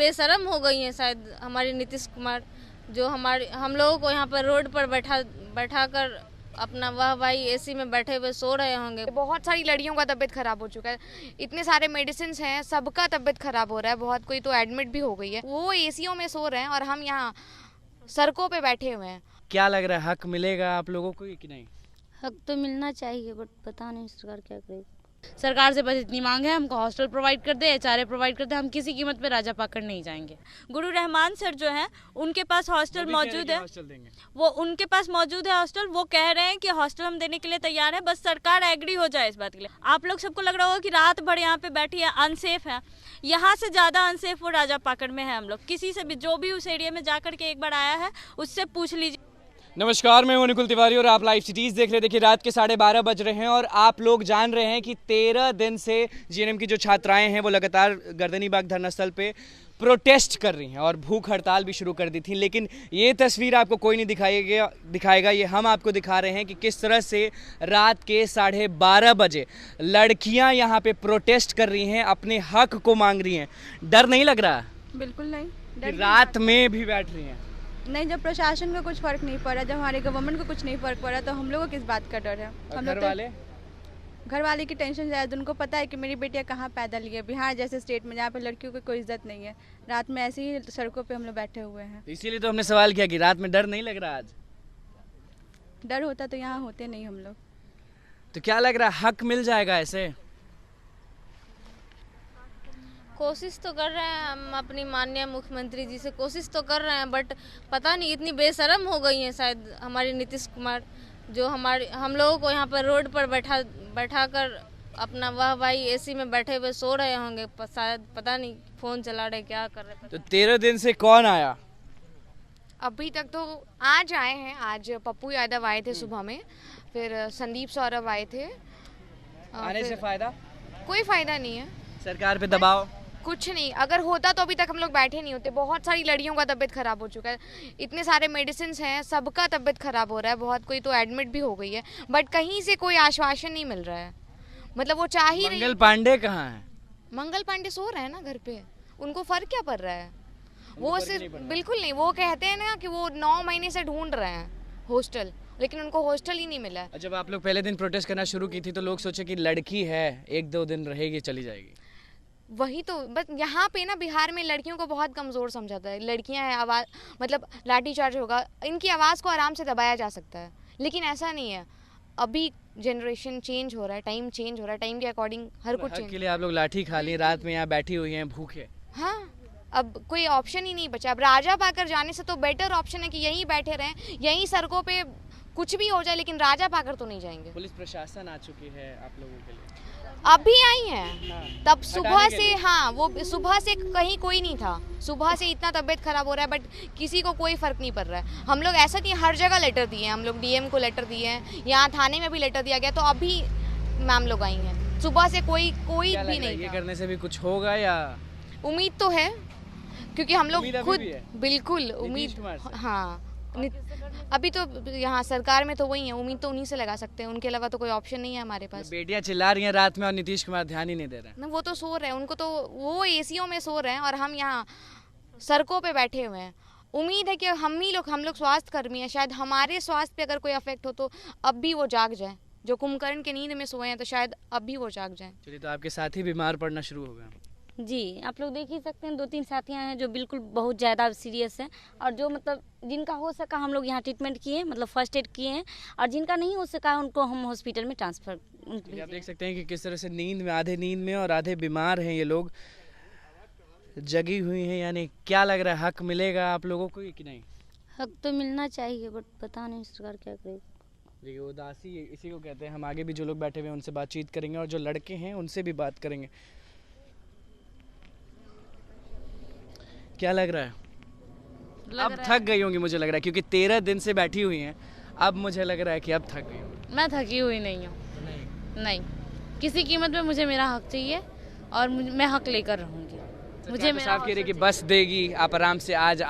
बेशरम हो गई हैं शायद हमारी नीतीश कुमार, जो हम लोगों को यहाँ पर रोड पर बैठा कर अपना वाह भाई एसी में बैठे हुए सो रहे होंगे। बहुत सारी लड़कियों का तबीयत खराब हो चुका है, इतने सारे मेडिसिन हैं, सबका तबीयत खराब हो रहा है, बहुत कोई तो एडमिट भी हो गई है। वो एसीओ में सो रहे हैं और हम यहाँ सड़कों पे बैठे हुए हैं। क्या लग रहा है, हक मिलेगा आप लोगों को कि नहीं? हक तो मिलना चाहिए, बट पता नहीं सरकार क्या करेगी। सरकार से बस इतनी मांग है, हमको हॉस्टल प्रोवाइड कर दे, एचआरए प्रोवाइड कर दे, हम किसी कीमत पे राजा पाकड़ नहीं जाएंगे। गुरु रहमान सर जो हैं उनके पास हॉस्टल मौजूद है, वो उनके पास मौजूद है हॉस्टल। वो कह रहे हैं कि हॉस्टल हम देने के लिए तैयार है, बस सरकार एग्री हो जाए इस बात के लिए। आप लोग सबको लग रहा होगा कि रात भर यहाँ पे बैठी है, अनसेफ है। यहाँ से ज़्यादा अनसेफ वो राजा पाकड़ में है। हम लोग किसी से भी, जो भी उस एरिया में जाकर के एक बार आया है, उससे पूछ लीजिए। नमस्कार, मैं हूं निकुल तिवारी और आप लाइव सिटीज़ देख रहे हैं। देखिए, रात के 12:30 बज रहे हैं और आप लोग जान रहे हैं कि 13 दिन से जीएनएम की जो छात्राएं हैं वो लगातार गर्दनी बाग धरना स्थल पे प्रोटेस्ट कर रही हैं और भूख हड़ताल भी शुरू कर दी थी। लेकिन ये तस्वीर आपको कोई नहीं दिखाएगा, ये हम आपको दिखा रहे हैं कि किस तरह से रात के 12:30 बजे लड़कियाँ यहाँ पे प्रोटेस्ट कर रही हैं, अपने हक को मांग रही हैं। डर नहीं लग रहा? बिल्कुल नहीं, डर रात में भी बैठ रही हैं। नहीं, जब प्रशासन को कुछ फर्क नहीं पड़ा, जब हमारे गवर्नमेंट को कुछ नहीं फर्क पड़ा, तो हम लोगों को किस बात का डर है? हम लोग घर वाले की टेंशन ज़्यादा। उनको पता है कि मेरी बेटियां कहाँ पैदा ली है, बिहार जैसे स्टेट में जहाँ पे लड़कियों की कोई इज्जत नहीं है। रात में ऐसे ही सड़कों पे हम लोग बैठे हुए हैं। इसीलिए तो हमने सवाल किया कि रात में डर नहीं लग रहा? आज डर होता तो यहाँ होते नहीं हम लोग। तो क्या लग रहा है, हक मिल जाएगा ऐसे? कोशिश तो कर रहे हैं हम, अपनी माननीय मुख्यमंत्री जी से कोशिश तो कर रहे हैं, बट पता नहीं इतनी बेशरम हो गई हैं शायद हमारी नीतीश कुमार, जो हम लोगों को यहाँ पर रोड पर बैठा कर अपना वाह भाई एसी में बैठे हुए सो रहे होंगे शायद, पता नहीं फ़ोन चला रहे क्या कर रहे। तो 13 दिन से कौन आया? अभी तक तो आज आए हैं, आज पप्पू यादव आए थे सुबह में, फिर संदीप सौरभ आए थे। आने से फायदा? कोई फायदा नहीं है, सरकार पे दबाव कुछ नहीं। अगर होता तो अभी तक हम लोग बैठे नहीं होते। बहुत सारी लड़कियों का तबीयत खराब हो चुका है, इतने सारे मेडिसिन हैं, सबका तबीयत खराब हो रहा है, बहुत कोई तो एडमिट भी हो गई है, बट कहीं से कोई आश्वासन नहीं मिल रहा है। मतलब वो चाह ही मंगल पांडे कहाँ है? मंगल पांडे सो रहे हैं ना घर पे, उनको फर्क क्या पड़ रहा है? वो सिर्फ बिल्कुल नहीं, वो कहते हैं ना कि वो 9 महीने से ढूंढ रहे हैं हॉस्टल, लेकिन उनको हॉस्टल ही नहीं मिला। जब आप लोग पहले दिन प्रोटेस्ट करना शुरू की थी तो लोग सोचे कि लड़की है, 1-2 दिन रहेगी चली जाएगी। वही तो, बस यहाँ पे ना बिहार में लड़कियों को बहुत कमज़ोर समझाता है। लड़कियाँ हैं, आवाज़ मतलब लाठीचार्ज होगा, इनकी आवाज़ को आराम से दबाया जा सकता है, लेकिन ऐसा नहीं है। अभी जनरेशन चेंज हो रहा है, टाइम चेंज हो रहा है, टाइम के अकॉर्डिंग हर कुछ चेंज के लिए आप लोग लाठी खा ली, रात में यहाँ बैठी हुई हैं भूखे। हाँ, अब कोई ऑप्शन ही नहीं बचा। अब राजा पाकर जाने से तो बेटर ऑप्शन है कि यहीं बैठे रहें, यहीं सड़कों पे कुछ भी हो जाए, लेकिन राजा पाकर तो नहीं जाएंगे। पुलिस प्रशासन आ चुकी है आप लोगों के लिए? अभी आई हैं, तब सुबह से, हाँ वो सुबह से कहीं कोई नहीं था, सुबह से इतना तबीयत खराब हो रहा है, बट किसी को कोई फर्क नहीं पड़ रहा है। हम लोग ऐसा नहीं, हर जगह लेटर दिए हैं, हम लोग डीएम को लेटर दिए हैं, यहाँ थाने में भी लेटर दिया गया, तो अभी मैम लोग आई हैं। सुबह से कोई भी नहीं। ये करने से भी कुछ होगा या? उम्मीद तो है, क्योंकि हम लोग खुद बिल्कुल उम्मीद, हाँ अभी तो यहाँ सरकार में तो वही है, उम्मीद तो उन्हीं से लगा सकते हैं, उनके अलावा तो कोई ऑप्शन नहीं है हमारे पास। बेटियां चिल्ला रही हैं रात में और नीतीश कुमार ध्यान ही नहीं दे रहे हैं। ना, वो तो सो रहे हैं, उनको तो वो एसीओ में सो रहे हैं और हम यहाँ सड़कों पे बैठे हुए हैं। उम्मीद है कि हम लोग स्वास्थ्य कर्मी हैं, शायद हमारे स्वास्थ्य पे अगर कोई अफेक्ट हो तो अब भी वो जाग जाए। जो कुंभकर्ण के नींद में सोए हैं तो शायद अब भी वो जाग जाए। चलिए, तो आपके साथी बीमार पड़ना शुरू हो गए? जी, आप लोग देख ही सकते हैं, 2-3 साथियाँ हैं जो बिल्कुल बहुत ज़्यादा सीरियस हैं, और जो मतलब जिनका हो सका हम लोग यहाँ ट्रीटमेंट किए, मतलब फर्स्ट एड किए हैं, और जिनका नहीं हो सका उनको हम हॉस्पिटल में ट्रांसफ़र। आप देख सकते हैं कि किस तरह से नींद में, आधे नींद में और आधे बीमार हैं ये लोग, जगी हुई हैं। यानी क्या लग रहा है, हक मिलेगा आप लोगों को कि नहीं? हक तो मिलना चाहिए, बट पता नहीं सरकार क्या करेगी। देखिए, उदासी इसी को कहते हैं। हम आगे भी जो लोग बैठे हुए हैं उनसे बातचीत करेंगे और जो लड़के हैं उनसे भी बात करेंगे। क्या लग रहा है? अब थक गई होंगी मुझे लग रहा है, क्योंकि 13 दिन से बैठी हुई हैं। अब मुझे लग रहा है कि अब थक गई होंगी। मैं थकी हुई नहीं हूँ, नहीं, किसी कीमत पे मुझे मेरा हक चाहिए और मैं हक लेकर रहूँगी। मुझे साफ कह रही कि बस देगी, आप आराम से आज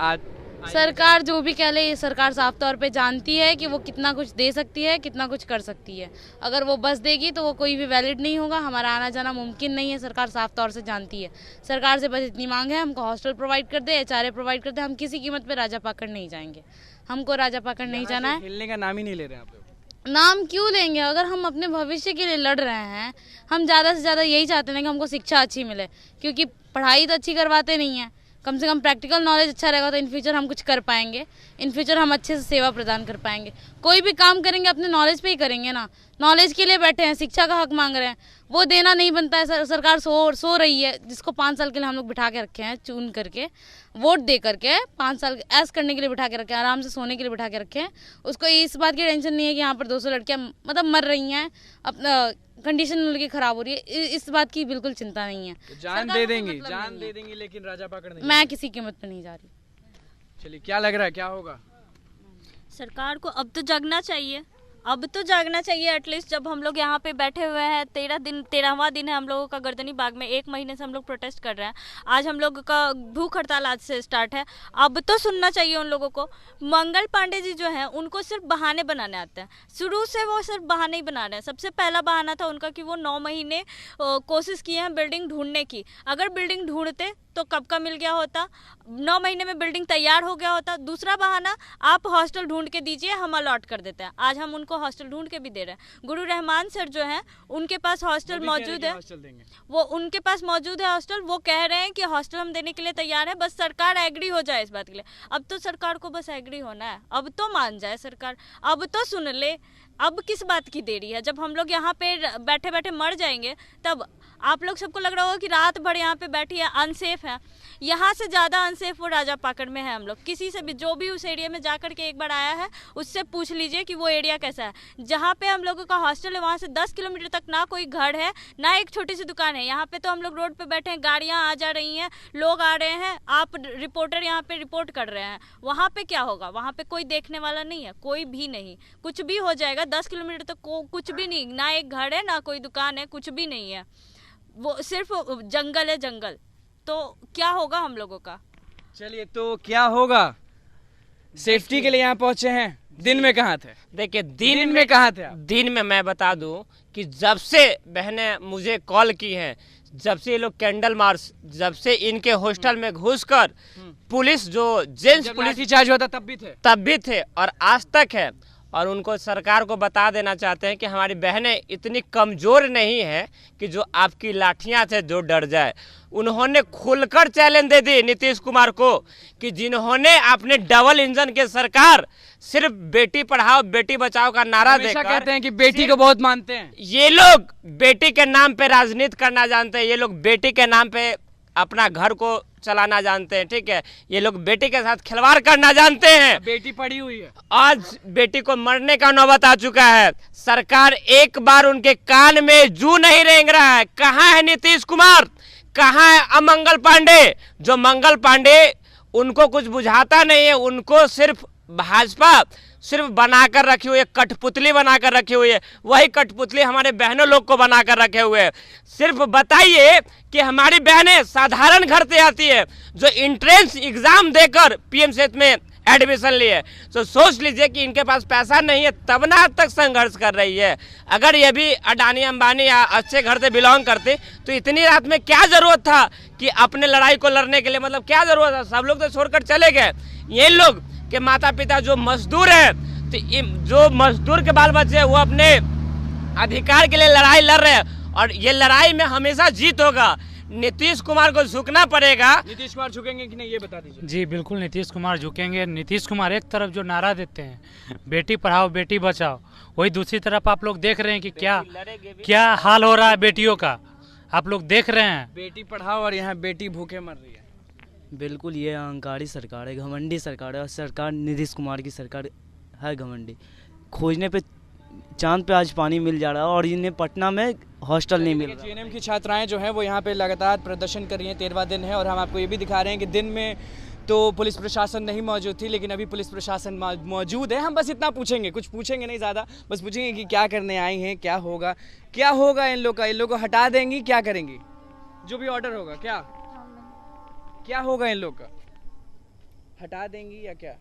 सरकार जो भी कह ले, ये सरकार साफ तौर पे जानती है कि वो कितना कुछ दे सकती है, कितना कुछ कर सकती है। अगर वो बस देगी तो वो कोई भी वैलिड नहीं होगा, हमारा आना जाना मुमकिन नहीं है। सरकार साफ तौर से जानती है। सरकार से बस इतनी मांग है, हमको हॉस्टल प्रोवाइड कर दे, HRA प्रोवाइड कर दे। हम किसी कीमत पे राजा पाकड़ नहीं जाएंगे, हमको राजा पाकड़ नहीं जाना है। खेलने का नाम ही नहीं ले रहे हैं आप लोग। नाम क्यों लेंगे? अगर हम अपने भविष्य के लिए लड़ रहे हैं, हम ज़्यादा से ज़्यादा यही चाहते हैं कि हमको शिक्षा अच्छी मिले, क्योंकि पढ़ाई तो अच्छी करवाते नहीं हैं। कम से कम प्रैक्टिकल नॉलेज अच्छा रहेगा तो इन फ्यूचर हम कुछ कर पाएंगे, इन फ्यूचर हम अच्छे से सेवा प्रदान कर पाएंगे। कोई भी काम करेंगे अपने नॉलेज पे ही करेंगे ना। नॉलेज के लिए बैठे हैं, शिक्षा का हक मांग रहे हैं, वो देना नहीं बनता है। सरकार सो रही है, जिसको 5 साल के लिए हम लोग बिठा के रखे हैं, चुन करके वोट दे करके 5 साल ऐश करने के लिए बिठा के रखे हैं, आराम से सोने के लिए बिठा के रखे हैं। उसको इस बात की टेंशन नहीं है कि यहाँ पर 200 लड़कियाँ मतलब मर रही हैं, अपना कंडीशन उनकी खराब हो रही है, इस बात की बिल्कुल चिंता नहीं है। तो जान दे देंगी, जान दे देंगी, लेकिन राजा पाकड़ नहीं। मैं किसी कीमत पे नहीं जा रही। चलिए, क्या लग रहा है, क्या होगा? सरकार को अब तो जागना चाहिए, अब तो जागना चाहिए एटलीस्ट। जब हम लोग यहाँ पे बैठे हुए हैं, 13वां दिन है हम लोगों का गर्दनी बाग में। 1 महीने से हम लोग प्रोटेस्ट कर रहे हैं। आज हम लोग का भूख हड़ताल आज से स्टार्ट है। अब तो सुनना चाहिए उन लोगों को। मंगल पांडे जी जो हैं, उनको सिर्फ बहाने बनाने आते हैं। शुरू से वो सिर्फ बहाने ही बना रहे हैं। सबसे पहला बहाना था उनका कि वो 9 महीने कोशिश किए हैं बिल्डिंग ढूंढने की। अगर बिल्डिंग ढूंढते तो कब का मिल गया होता, 9 महीने में बिल्डिंग तैयार हो गया होता। दूसरा बहाना, आप हॉस्टल ढूंढ के दीजिए, हम अलॉट कर देते हैं। आज हम उनको हॉस्टल ढूंढ के भी दे रहे हैं। गुरु रहमान सर जो हैं, उनके पास हॉस्टल मौजूद है, वो उनके पास मौजूद है हॉस्टल। वो कह रहे हैं कि हॉस्टल हम देने के लिए तैयार है, बस सरकार एग्री हो जाए इस बात के लिए। अब तो सरकार को बस एग्री होना है, अब तो मान जाए सरकार, अब तो सुन ले। अब किस बात की देरी है? जब हम लोग यहाँ पे बैठे बैठे मर जाएंगे, तब आप लोग सबको लग रहा होगा कि रात भर यहाँ पे बैठी है, अनसेफ है। यहाँ से ज़्यादा अनसेफ वो राजा पाकड़ में है। हम लोग किसी से भी, जो भी उस एरिया में जा कर के एक बार आया है, उससे पूछ लीजिए कि वो एरिया कैसा है। जहाँ पे हम लोगों का हॉस्टल है, वहाँ से 10 किलोमीटर तक ना कोई घर है, ना एक छोटी सी दुकान है। यहाँ पे तो हम लोग रोड पे बैठे हैं, गाड़ियाँ आ जा रही हैं, लोग आ रहे हैं, आप रिपोर्टर यहाँ पे रिपोर्ट कर रहे हैं। वहाँ पे क्या होगा? वहाँ पे कोई देखने वाला नहीं है, कोई भी नहीं। कुछ भी हो जाएगा, 10 किलोमीटर तक कुछ भी नहीं, ना एक घर है, ना कोई दुकान है, कुछ भी नहीं है। वो सिर्फ जंगल है, जंगल। तो क्या होगा हम लोगों का? चलिए, तो क्या होगा? सेफ्टी के लिए यहाँ पहुंचे हैं, दिन में कहाँ थे? देखिए, दिन में कहाँ थे आप? दिन में मैं बता दूं कि जब से बहनें मुझे कॉल की हैं, जब से ये लोग कैंडल मार्च, जब से इनके हॉस्टल में घुसकर पुलिस, जो जेंट्स पुलिस चार्ज हुआ था, तब भी थे और आज तक है। और उनको सरकार को बता देना चाहते हैं कि हमारी बहनें इतनी कमज़ोर नहीं है कि जो आपकी लाठियां से जो डर जाए। उन्होंने खुलकर चैलेंज दे दी नीतीश कुमार को कि जिन्होंने अपने डबल इंजन के सरकार सिर्फ बेटी पढ़ाओ बेटी बचाओ का नारा देकर, कहते हैं कि बेटी को बहुत मानते हैं। ये लोग बेटी के नाम पे राजनीति करना जानते हैं। ये लोग बेटी के नाम पे अपना घर को चलाना जानते हैं, ठीक है। ये लोग बेटी के साथ खिलवाड़ करना जानते हैं। बेटी पड़ी हुई है, आज बेटी को मरने का नौबत आ चुका है। सरकार एक बार उनके कान में जू नहीं रेंग रहा है। कहाँ है नीतीश कुमार, कहाँ है अमंगल पांडे? जो मंगल पांडे, उनको कुछ बुझाता नहीं है। उनको सिर्फ भाजपा सिर्फ बनाकर रखी हुई है, कठपुतली बनाकर रखी हुई है। वही कठपुतली हमारे बहनों लोग को बनाकर रखे हुए हैं। सिर्फ बताइए कि हमारी बहनें साधारण घर से आती है, जो इंट्रेंस एग्जाम देकर पीएमसीएच में एडमिशन लिए, तो सोच लीजिए कि इनके पास पैसा नहीं है, तब ना आज तक संघर्ष कर रही है। अगर ये भी अडानी अंबानी या अच्छे घर से बिलोंग करते तो इतनी रात में क्या जरूरत था कि अपने लड़ाई को लड़ने के लिए, मतलब क्या जरूरत था? सब लोग तो छोड़कर चले गए। ये लोग के माता पिता जो मजदूर हैं, तो जो मजदूर के बाल बच्चे हैं, वो अपने अधिकार के लिए लड़ाई लड़ रहे हैं और ये लड़ाई में हमेशा जीत होगा। नीतीश कुमार को झुकना पड़ेगा। नीतीश कुमार झुकेंगे कि नहीं, ये बता दीजिए। जी बिल्कुल, नीतीश कुमार झुकेंगे। नीतीश कुमार एक तरफ जो नारा देते हैं बेटी पढ़ाओ बेटी बचाओ, वही दूसरी तरफ आप लोग देख रहे हैं कि क्या हाल हो रहा है बेटियों का। आप लोग देख रहे हैं, बेटी पढ़ाओ और यहाँ बेटी भूखे मर रही है। बिल्कुल, ये अहंकारी सरकार है, घमंडी सरकार है। और सरकार नीतीश कुमार की सरकार है घमंडी। खोजने पे चांद पे आज पानी मिल जा रहा है और इन्हें पटना में हॉस्टल नहीं मिल रहा। जीएनएम की छात्राएं जो हैं वो यहाँ पे लगातार प्रदर्शन कर रही हैं, 13वां दिन है। और हम आपको ये भी दिखा रहे हैं कि दिन में तो पुलिस प्रशासन नहीं मौजूद थी, लेकिन अभी पुलिस प्रशासन मौजूद है। हम बस इतना पूछेंगे, कुछ पूछेंगे नहीं ज़्यादा, बस पूछेंगे कि क्या करने आई हैं, क्या होगा इन लोग का, इन लोग को हटा देंगी, क्या करेंगी, जो भी ऑर्डर होगा, क्या होगा इन लोग का, हटा देंगी या क्या?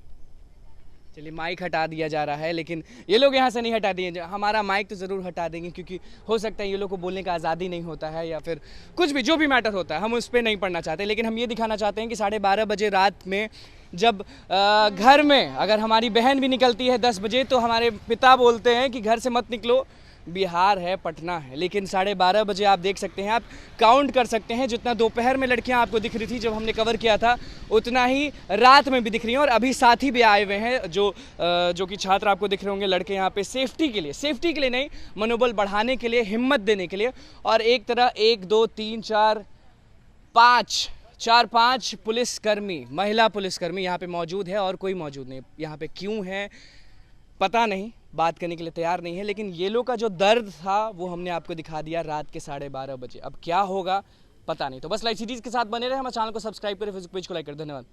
चलिए माइक हटा दिया जा रहा है, लेकिन ये लोग यहाँ से नहीं हटा दिए। हमारा माइक तो ज़रूर हटा देंगे, क्योंकि हो सकता है ये लोग को बोलने का आज़ादी नहीं होता है, या फिर कुछ भी जो भी मैटर होता है हम उस पर नहीं पढ़ना चाहते। लेकिन हम ये दिखाना चाहते हैं कि 12:30 बजे रात में जब घर में अगर हमारी बहन भी निकलती है 10 बजे, तो हमारे पिता बोलते हैं कि घर से मत निकलो, बिहार है, पटना है। लेकिन 12:30 बजे आप देख सकते हैं, आप काउंट कर सकते हैं, जितना दोपहर में लड़कियां आपको दिख रही थी जब हमने कवर किया था, उतना ही रात में भी दिख रही हैं। और अभी साथी भी आए हुए हैं जो कि छात्र आपको दिख रहे होंगे, लड़के यहाँ पे सेफ्टी के लिए नहीं, मनोबल बढ़ाने के लिए, हिम्मत देने के लिए। और एक तरह 1 2 3 4 5 पुलिसकर्मी, महिला पुलिसकर्मी यहाँ पे मौजूद है, और कोई मौजूद नहीं। यहाँ पे क्यों है पता नहीं, बात करने के लिए तैयार नहीं है। लेकिन ये लोग का जो दर्द था वो हमने आपको दिखा दिया रात के 12:30 बजे। अब क्या होगा पता नहीं। तो बस लाइव सीरीज के साथ बने रहे, हमारे चैनल को सब्सक्राइब करें, फेसबुक पेज को लाइक करें। धन्यवाद।